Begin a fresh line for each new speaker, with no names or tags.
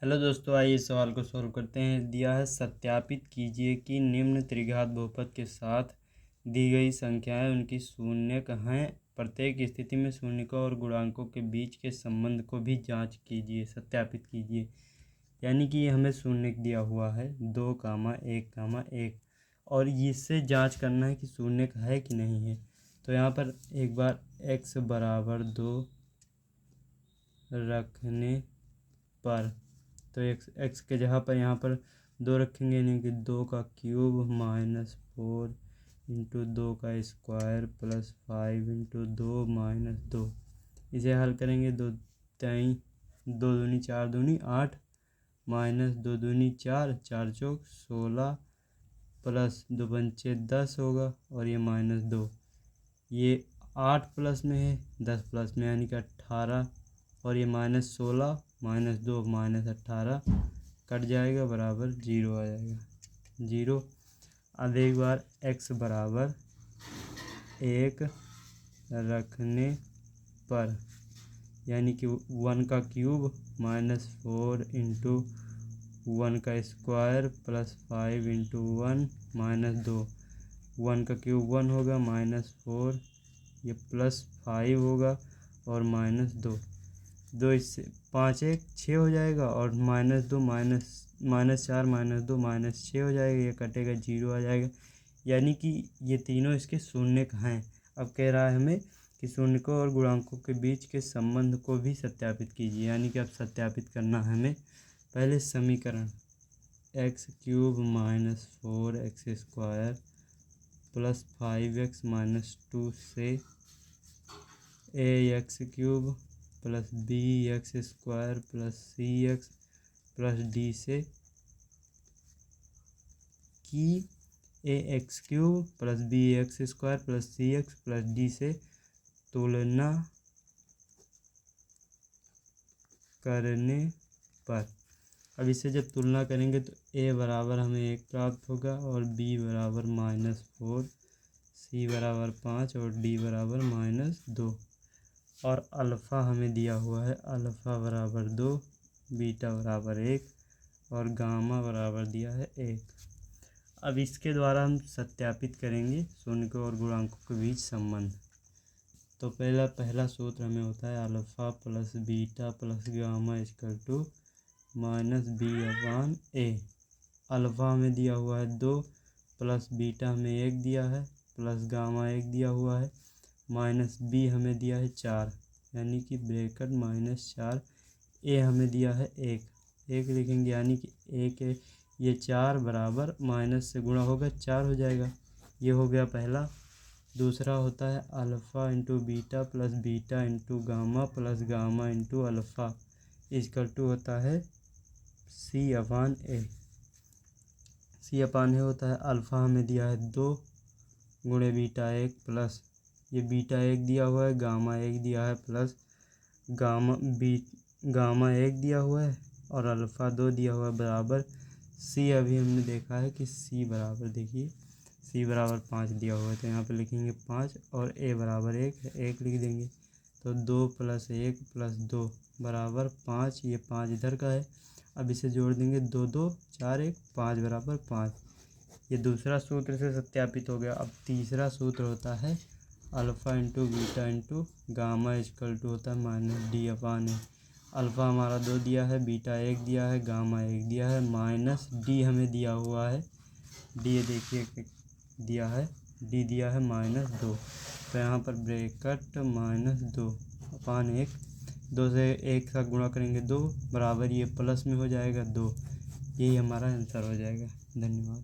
Hello दोस्तों, आइए इस सवाल को सॉल्व करते हैं। दिया है सत्यापित कीजिए कि निम्न त्रिघात बहुपद के साथ दी गई संख्याएं उनकी शून्यक हैं। प्रत्येक स्थिति में शून्यकों और गुणांकों के बीच के संबंध को भी जांच कीजिए, सत्यापित कीजिए। यानी कि हमें शून्यक दिया हुआ है 2,1,1 और इससे जांच करना है कि शून्यक है कि नहीं है। तो यहाँ पर एक बार x बराबर 2 रखने पर तो x के जगह पर यहाँ पर 2 रखेंगे, यानी कि 2 का क्यूब -4 इंटू 2 का स्क्वायर प्लस 5 इंटू 2 -2। इसे हल करेंगे। 2 3 2 दूनी 4 दूनी 8 -2 दूनी 4 4 चौक 16 प्लस 2 पंचे 10 होगा और ये -2। ये 8 प्लस में है, 10 प्लस में, यानी कि 18 और ये -16 -2 -18 कट जाएगा, बराबर 0 आ जाएगा, 0। अब एक बार x बराबर 1 रखने पर, यानी कि 1 का क्यूब -4 इंटू 1 का स्क्वायर प्लस 5 इंटू 1 -2। 1 का क्यूब 1 होगा, -4 ये प्लस 5 होगा और -2। 2 इससे 5 1 6 हो जाएगा और -2 -4 -2 -6 हो जाएगा, ये कटेगा 0 आ जाएगा। यानी कि ये तीनों इसके शून्यक हैं। अब कह रहा है हमें कि शून्यकों और गुणांकों के बीच के संबंध को भी सत्यापित कीजिए। यानी कि अब सत्यापित करना है हमें। पहले समीकरण x³ -4x² प्लस 5x -2 से ax³ plus bx² plus cx plus d से कि ax³ plus bx² plus cx plus d से तुलना करने पर। अब इससे जब तुलना करेंगे तो a बराबर हमें 1 प्राप्त होगा और b बराबर -4, c बराबर 5 और d बराबर -2। और अल्फ़ा हमें दिया हुआ है, अल्फ़ा बराबर 2, बीटा बराबर 1 और गामा बराबर दिया है 1। अब इसके द्वारा हम सत्यापित करेंगे शून्यकों और गुणांकों के बीच संबंध। तो पहला सूत्र हमें होता है alpha plus beta plus gamma equal to -b/a। Alpha हमें दिया हुआ है 2, प्लस बीटा हमें 1 दिया है, प्लस गामा 1 दिया हुआ है, माइनस b हमें दिया है 4, यानी कि ब्रैकेट -4। a हमें दिया है 1 लिखेंगे, यानी कि 1 ये 4 बराबर माइनस से गुणा होगा 4 हो जाएगा। ये हो गया पहला। दूसरा होता है alpha into beta plus beta into gamma plus gamma into alpha equal to होता है c/a। c/a होता है अल्फ़ा हमें दिया है 2 गुणे बीटा 1 प्लस ये बीटा 1 दिया हुआ है, गामा 1 दिया है प्लस गामा 1 दिया हुआ है और अल्फ़ा 2 दिया हुआ है, बराबर c। अभी हमने देखा है कि c बराबर, देखिए c बराबर 5 दिया हुआ है, तो यहाँ पे लिखेंगे 5 और a बराबर 1 लिख देंगे। तो 2 + 1 + 2 बराबर 5, ये 5 इधर का है। अब इसे जोड़ देंगे, 2 2 4 1 5 बराबर 5। ये दूसरा सूत्र से सत्यापित हो गया। अब तीसरा सूत्र होता है alpha into beta into gamma equal to होता है -d/a। अल्फ़ा हमारा 2 दिया है, बीटा 1 दिया है, गामा 1 दिया है, माइनस d हमें दिया हुआ है, d देखिए दिया है, d दिया है -2। तो यहाँ पर ब्रैकेट -2/1, 2 से 1 का गुणा करेंगे 2 बराबर ये प्लस में हो जाएगा 2। यही हमारा आंसर हो जाएगा। धन्यवाद।